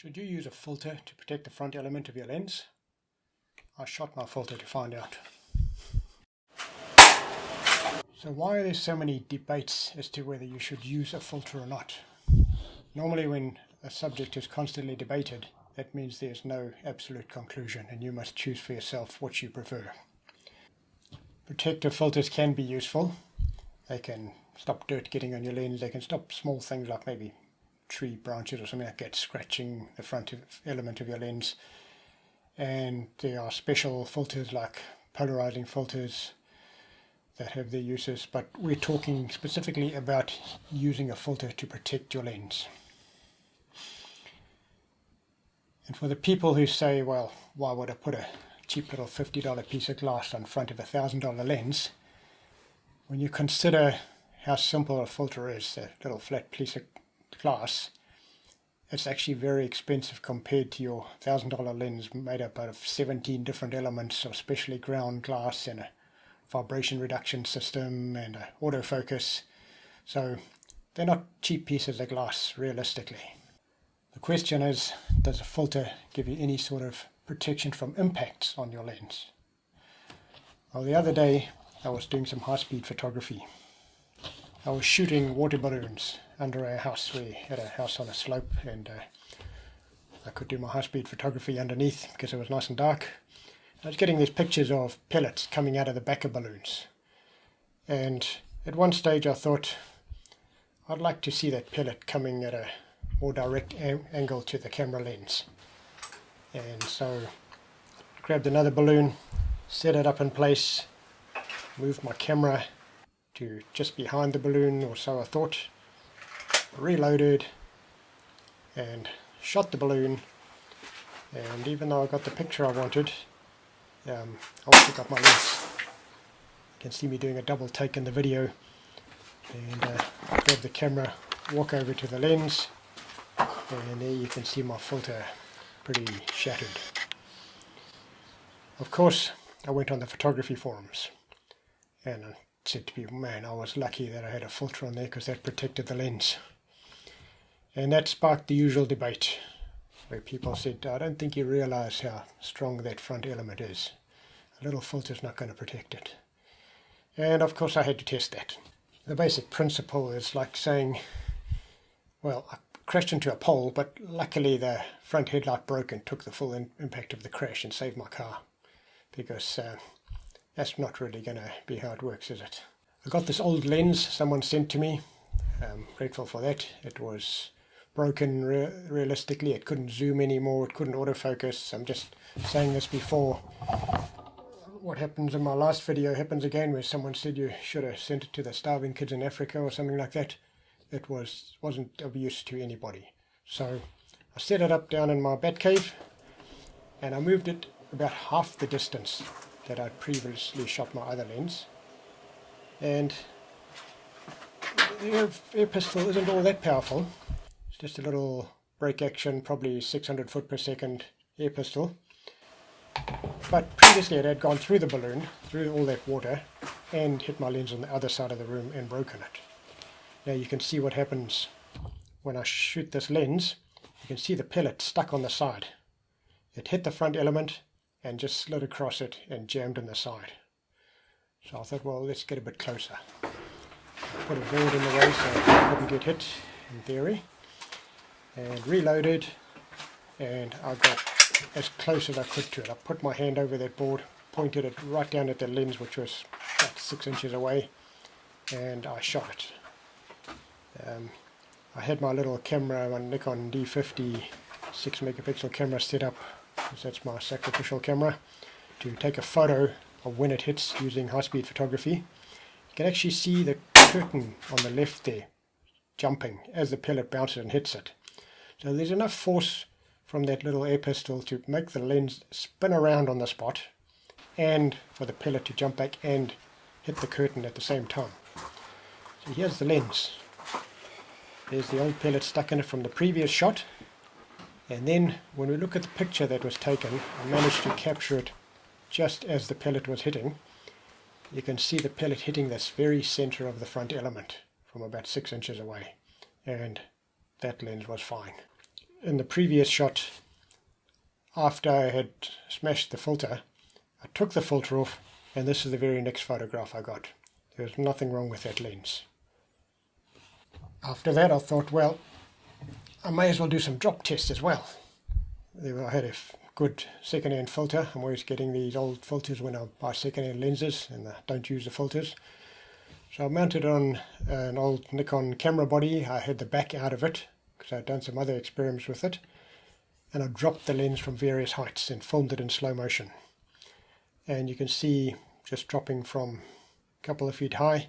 Should you use a filter to protect the front element of your lens? I shot my filter to find out. So why are there so many debates as to whether you should use a filter or not? Normally when a subject is constantly debated, that means there's no absolute conclusion and you must choose for yourself what you prefer. Protective filters can be useful. They can stop dirt getting on your lens, they can stop small things like maybe tree branches or something like that scratching the front element of your lens. And there are special filters like polarizing filters that have their uses, but we're talking specifically about using a filter to protect your lens. And for the people who say, well, why would I put a cheap little $50 piece of glass on front of a $1,000 lens? When you consider how simple a filter is, a little flat piece of glass, it's actually very expensive compared to your $1,000 lens made up out of 17 different elements of specially ground glass and a vibration reduction system and an autofocus. So they're not cheap pieces of glass realistically. The question is, does a filter give you any sort of protection from impacts on your lens? Well, the other day I was doing some high-speed photography. I was shooting water balloons under a house. We had a house on a slope and I could do my high-speed photography underneath because it was nice and dark. I was getting these pictures of pellets coming out of the back of balloons. And at one stage I thought, I'd like to see that pellet coming at a more direct angle to the camera lens. And so I grabbed another balloon, set it up in place, moved my camera to just behind the balloon, or so I thought, reloaded and shot the balloon. And even though I got the picture I wanted, I also got my lens. You can see me doing a double take in the video, and I grab the camera, walk over to the lens, and there you can see my filter pretty shattered. Of course I went on the photography forums and I said to people, man, I was lucky that I had a filter on there because that protected the lens. And that sparked the usual debate where people said, I don't think you realize how strong that front element is. A little filter is not going to protect it. And of course I had to test that. The basic principle is like saying, well, I crashed into a pole, but luckily the front headlight broke and took the full impact of the crash and saved my car. Because that's not really going to be how it works, is it? I got this old lens someone sent to me. I'm grateful for that. It was broken realistically. It couldn't zoom anymore. It couldn't autofocus. I'm just saying this before what happens in my last video happens again, where someone said you should have sent it to the starving kids in Africa or something like that. It wasn't of use to anybody. So I set it up down in my bat cave and I moved it about half the distance that I'd previously shot my other lens. And the air pistol isn't all that powerful. It's just a little break action, probably 600 foot per second air pistol. But previously it had gone through the balloon, through all that water, and hit my lens on the other side of the room and broken it. Now you can see what happens when I shoot this lens. You can see the pellet stuck on the side. It hit the front element and just slid across it and jammed in the side. So I thought, well, let's get a bit closer. I put a board in the way so it wouldn't get hit, in theory, and reloaded, and I got as close as I could to it. I put my hand over that board, pointed it right down at the lens, which was about 6 inches away, and I shot it. I had my little camera, my Nikon D50 6 megapixel camera set up, because that's my sacrificial camera, to take a photo of when it hits using high-speed photography. You can actually see the curtain on the left there jumping as the pellet bounces and hits it. So there's enough force from that little air pistol to make the lens spin around on the spot and for the pellet to jump back and hit the curtain at the same time. So here's the lens. There's the old pellet stuck in it from the previous shot, and then when we look at the picture that was taken, I managed to capture it just as the pellet was hitting. You can see the pellet hitting this very center of the front element from about 6 inches away, and that lens was fine. in the previous shot, after I had smashed the filter, I took the filter off, and this is the very next photograph I got. There was nothing wrong with that lens. After that I thought, well, I may as well do some drop tests as well. I had a good second-hand filter. I'm always getting these old filters when I buy second-hand lenses and I don't use the filters. So I mounted on an old Nikon camera body. I had the back out of it because I'd done some other experiments with it. And I dropped the lens from various heights and filmed it in slow motion. And you can see just dropping from a couple of feet high,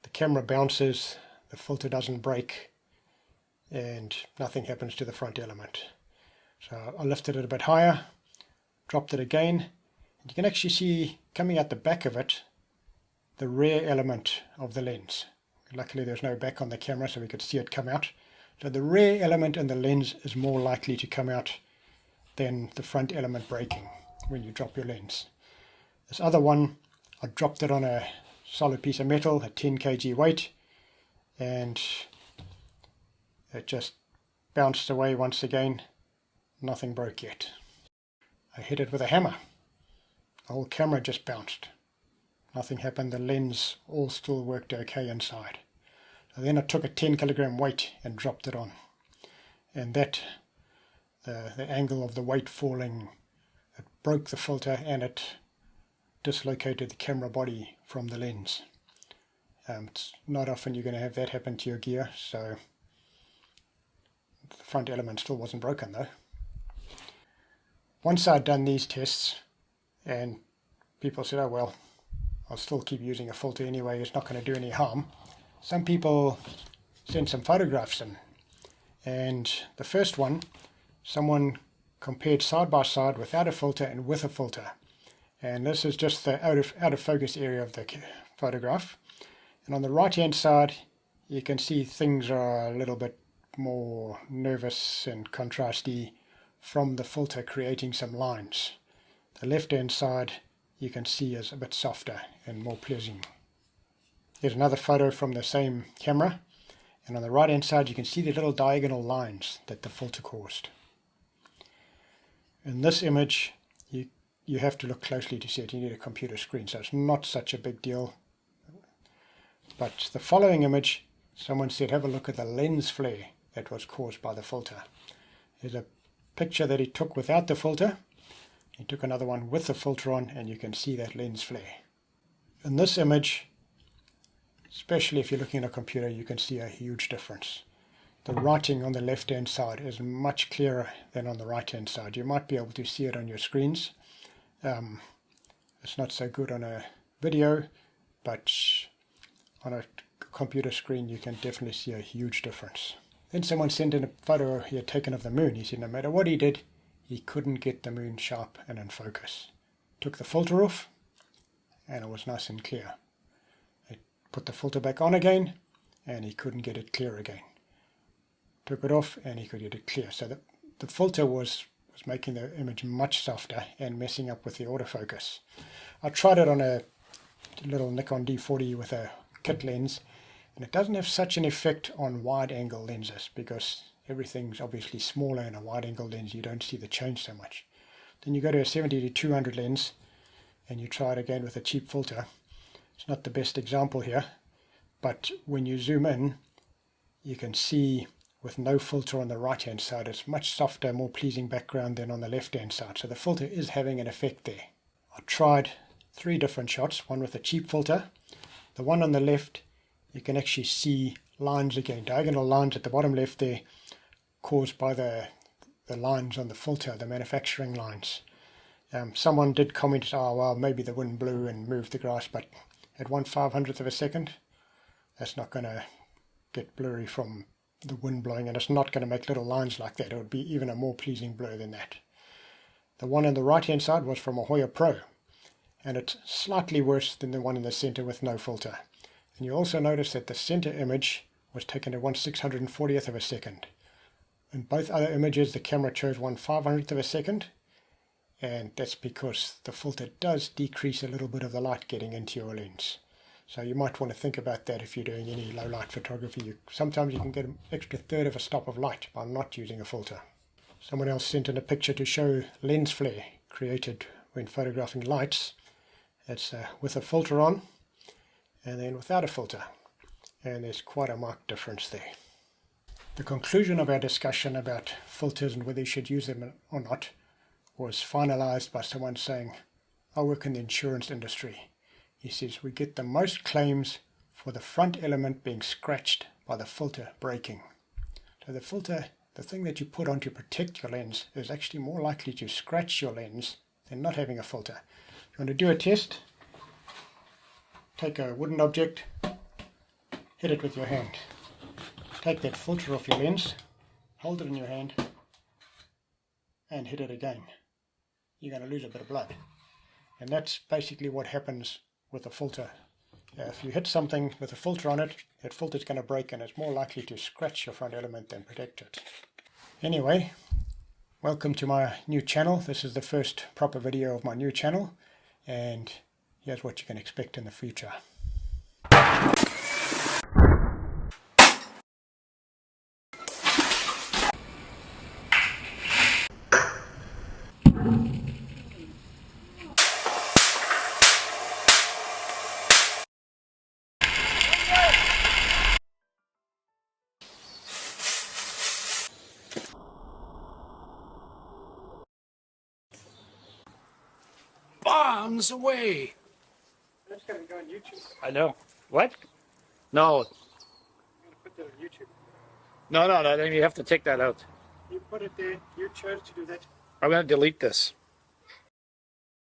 the camera bounces, the filter doesn't break, and nothing happens to the front element. So I lifted it a bit higher, dropped it again, and you can actually see coming out the back of it the rear element of the lens. Luckily there's no back on the camera so we could see it come out. So the rear element in the lens is more likely to come out than the front element breaking when you drop your lens. This other one, I dropped it on a solid piece of metal, a 10 kg weight, and it just bounced away once again. Nothing broke yet. I hit it with a hammer. The whole camera just bounced. Nothing happened. The lens all still worked okay inside. So then I took a 10 kilogram weight and dropped it on. And that, the angle of the weight falling, it broke the filter and it dislocated the camera body from the lens. It's not often you're going to have that happen to your gear, so the front element still wasn't broken though. Once I'd done these tests and people said, oh well, I'll still keep using a filter anyway, it's not going to do any harm. Some people sent some photographs in, and the first one, someone compared side by side without a filter and with a filter. And this is just the out of focus area of the photograph. And on the right hand side you can see things are a little bit more nervous and contrasty from the filter creating some lines. The left hand side you can see is a bit softer and more pleasing. Here's another photo from the same camera, and on the right hand side you can see the little diagonal lines that the filter caused. In this image you have to look closely to see it. You need a computer screen, so it's not such a big deal. But the following image, someone said have a look at the lens flare that was caused by the filter. Here's a picture that he took without the filter. He took another one with the filter on, and you can see that lens flare. In this image, especially if you're looking at a computer, you can see a huge difference. The writing on the left hand side is much clearer than on the right hand side. You might be able to see it on your screens. It's not so good on a video, but on a computer screen you can definitely see a huge difference. Then someone sent in a photo he had taken of the moon. He said no matter what he did, he couldn't get the moon sharp and in focus. Took the filter off and it was nice and clear. He put the filter back on again and he couldn't get it clear again. Took it off and he could get it clear. So the filter was making the image much softer and messing up with the autofocus. I tried it on a little Nikon D40 with a kit lens, and it doesn't have such an effect on wide angle lenses because everything's obviously smaller in a wide angle lens. You don't see the change so much. Then you go to a 70-200 lens and you try it again with a cheap filter. It's not the best example here, but when you zoom in you can see with no filter on the right hand side it's much softer, more pleasing background than on the left hand side. So the filter is having an effect there. I tried 3 different shots, one with a cheap filter. The one on the left you can actually see lines again, diagonal lines at the bottom left there, caused by the lines on the filter, the manufacturing lines. Someone did comment, oh well, maybe the wind blew and moved the grass, but at 1/500th of a second that's not going to get blurry from the wind blowing, and it's not going to make little lines like that. It would be even a more pleasing blur than that. The one on the right hand side was from a Hoya Pro, and it's slightly worse than the one in the center with no filter. And you also notice that the center image was taken at 1/640th of a second. In both other images the camera chose 1/500th of a second, and that's because the filter does decrease a little bit of the light getting into your lens. So you might want to think about that if you're doing any low light photography. Sometimes you can get an extra third of a stop of light by not using a filter. Someone else sent in a picture to show lens flare created when photographing lights. It's with a filter on and then without a filter. And there's quite a marked difference there. The conclusion of our discussion about filters and whether you should use them or not was finalized by someone saying, I work in the insurance industry. He says, we get the most claims for the front element being scratched by the filter breaking. So the filter, the thing that you put on to protect your lens, is actually more likely to scratch your lens than not having a filter. If you want to do a test, take a wooden object, hit it with your hand. Take that filter off your lens, hold it in your hand, and hit it again. You're going to lose a bit of blood. And that's basically what happens with a filter. If you hit something with a filter on it, that filter is going to break and it's more likely to scratch your front element than protect it. Anyway, welcome to my new channel. This is the first proper video of my new channel, and here's what you can expect in the future. Bombs away! That's going to go on YouTube. I know. What? No. I'm going to put that on YouTube. No, then you have to take that out. You put it there. You chose to do that. I'm going to delete this.